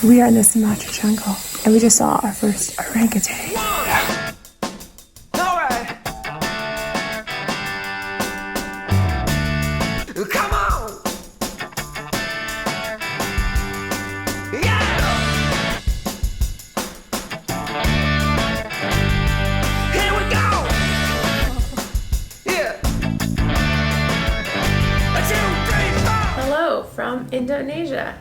We are in the Sumatra jungle, and we just saw our first orangutan. Come on! Yeah! Here we go! Yeah! 1, 2, 3, 4! Hello from Indonesia.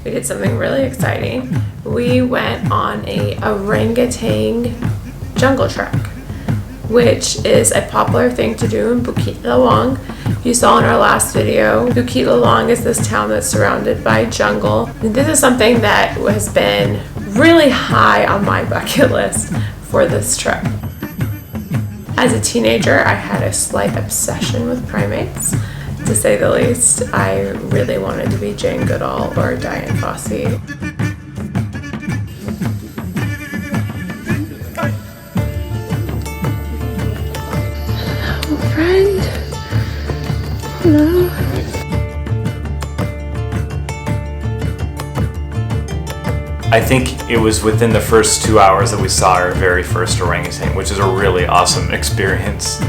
We did something really exciting. We went on a orangutan jungle trek, which is a popular thing to do in Bukit Lawang. You saw in our last video, Bukit Lawang is this town that's surrounded by jungle. And this is something that has been really high on my bucket list for this trip. As a teenager, I had a slight obsession with primates, to say the least. I really wanted to be Jane Goodall or Diane Fossey. Friend. Hello. I think it was within the first 2 hours that we saw our very first orangutan, which is a really awesome experience.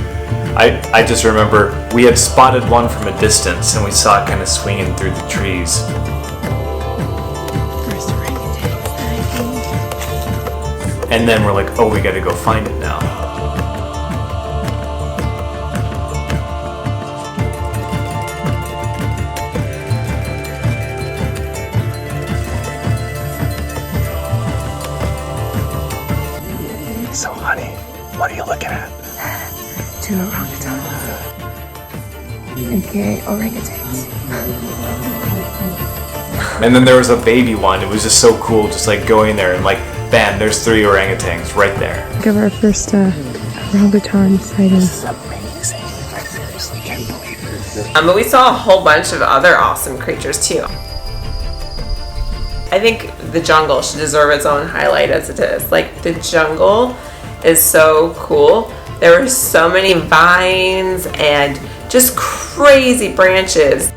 I just remember we had spotted one from a distance and we saw it kind of swinging through the trees. First orangutans that I think. And then we're like, oh, we gotta go find it now. So, honey, what are you looking at? 2 orangutans, aka orangutans. And then there was a baby one. It was just so cool, just like going there and like, bam, there's 3 orangutans right there. Give our first orangutan sighting. This is amazing. I seriously can't believe it. But we saw a whole bunch of other awesome creatures too. I think the jungle should deserve its own highlight as it is. Like, the jungle is so cool. There were so many vines and just crazy branches.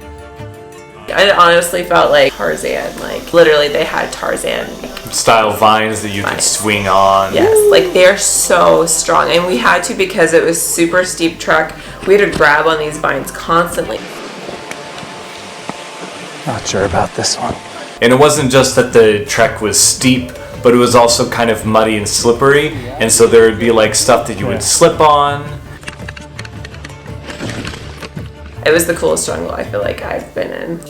I honestly felt like Tarzan. Like, literally they had Tarzan Style vines that you could swing on. Yes, like they're so strong. And we had to, because it was super steep trek, we had to grab on these vines constantly. Not sure about this one. And it wasn't just that the trek was steep, but it was also kind of muddy and slippery, and so there would be like stuff that you would slip on. It was the coolest jungle I feel like I've been in.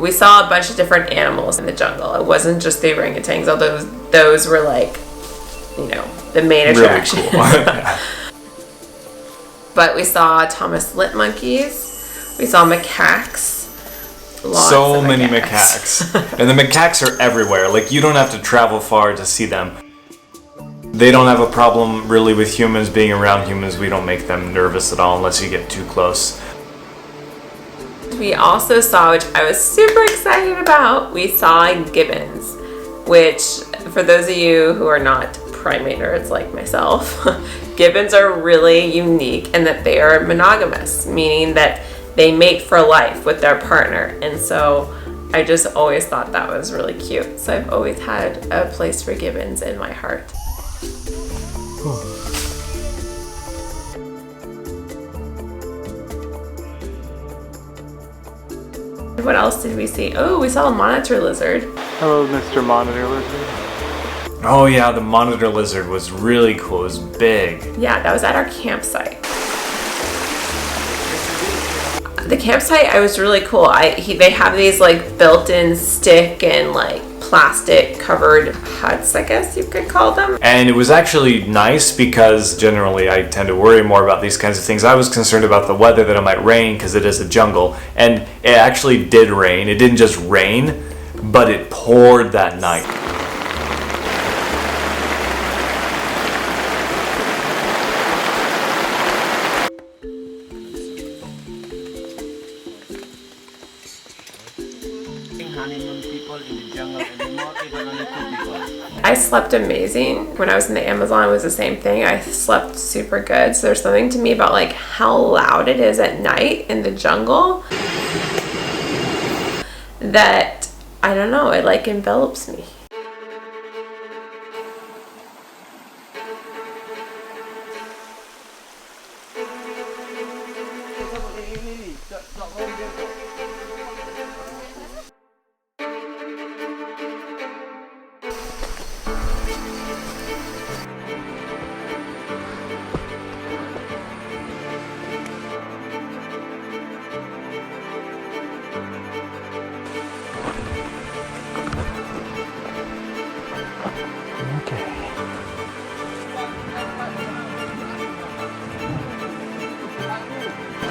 We saw a bunch of different animals in the jungle. It wasn't just the orangutans, although those were like, you know, the main attraction. Really cool. But we saw Thomas Lit monkeys. We saw macaques. So many macaques. And the macaques are everywhere. Like, you don't have to travel far to see them. They don't have a problem really with humans being around humans. We don't make them nervous at all unless you get too close. We also saw, which I was super excited about, we saw gibbons, which for those of you who are not primate nerds like myself, gibbons are really unique in that they are monogamous, meaning that they mate for life with their partner. And so I just always thought that was really cute. So I've always had a place for gibbons in my heart. What else did we see? Oh, we saw a monitor lizard. Hello, Mr. Monitor Lizard. Oh yeah, the monitor lizard was really cool. It was big. Yeah, that was at our campsite. The campsite, I was really cool. They have these like built-in stick and like plastic covered huts, I guess you could call them. And it was actually nice because generally I tend to worry more about these kinds of things. I was concerned about the weather, that it might rain because it is a jungle. And it actually did rain. It didn't just rain, but it poured that night. Honeymoon people in the jungle anymore, even only 2 people. I slept amazing. When I was in the Amazon, it was the same thing. I slept super good. So there's something to me about like how loud it is at night in the jungle that, I don't know, it like envelops me.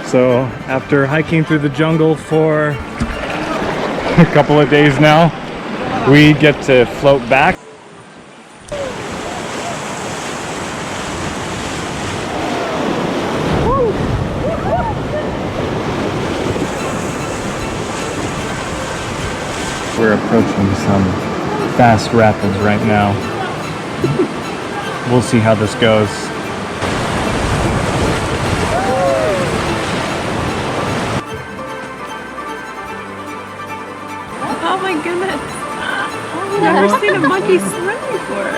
So after hiking through the jungle for a couple of days now, we get to float back. We're approaching some fast rapids right now. We'll see how this goes. Oh my goodness. I've never seen a monkey swim before.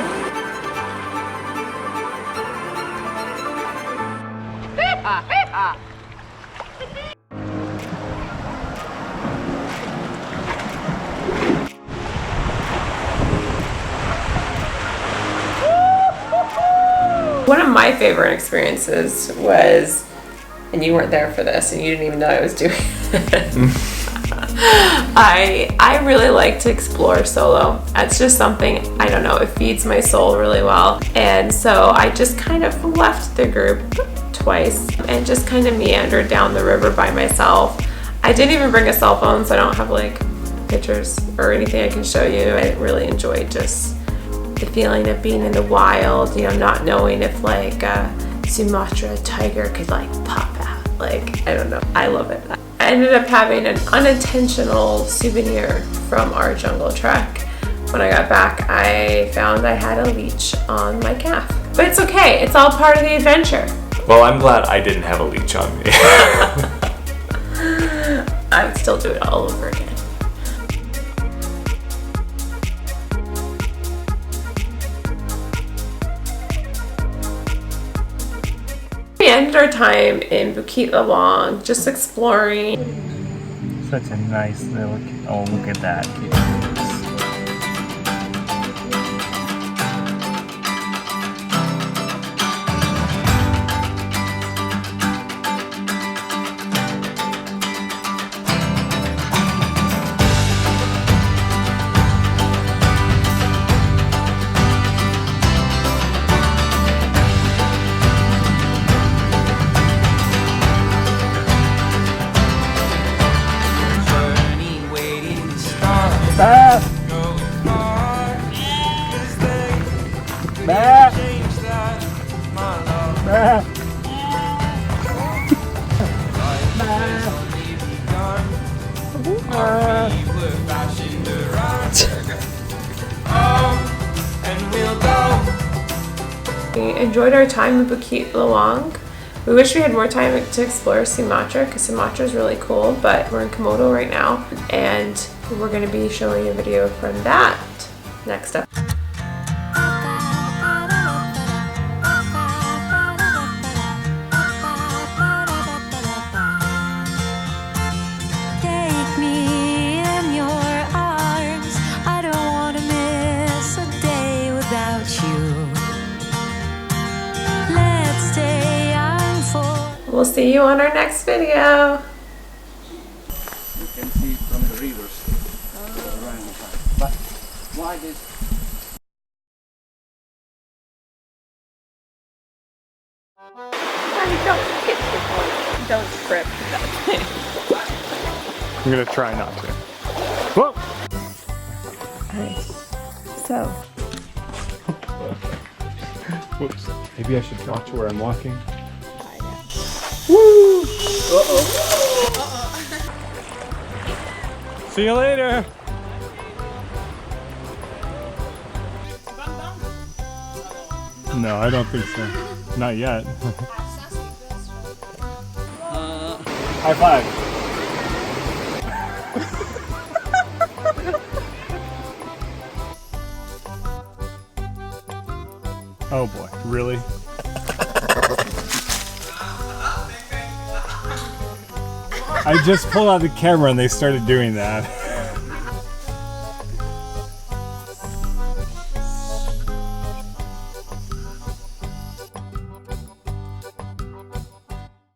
One of my favorite experiences was, and you weren't there for this and you didn't even know I was doing it. I really like to explore solo. That's just something, I don't know, it feeds my soul really well. And so I just kind of left the group twice and just kind of meandered down the river by myself. I didn't even bring a cell phone, so I don't have like pictures or anything I can show you. I really enjoyed just the feeling of being in the wild, you know, not knowing if like a Sumatra tiger could like pop out. Like, I don't know, I love it. I ended up having an unintentional souvenir from our jungle trek. When I got back, I found I had a leech on my calf. But it's okay, it's all part of the adventure. Well, I'm glad I didn't have a leech on me. I would still do it all over again. We ended our time in Bukit Lawang, just exploring. Such a nice little, oh look at that. We enjoyed our time in Bukit Lawang. We wish we had more time to explore Sumatra because Sumatra is really cool, but we're in Komodo right now and we're going to be showing a video from that next up. Take me in your arms. I don't want to miss a day without you. Let's stay young for. We'll see you on our next video. You can see from the rivers the orangutan. But why this? Don't trip. I'm gonna try not to. Whoa! Alright. So, Whoops. Maybe I should watch where I'm walking. See you later. No, I don't think so. Not yet. High five. Oh boy, really? I just pulled out the camera and they started doing that.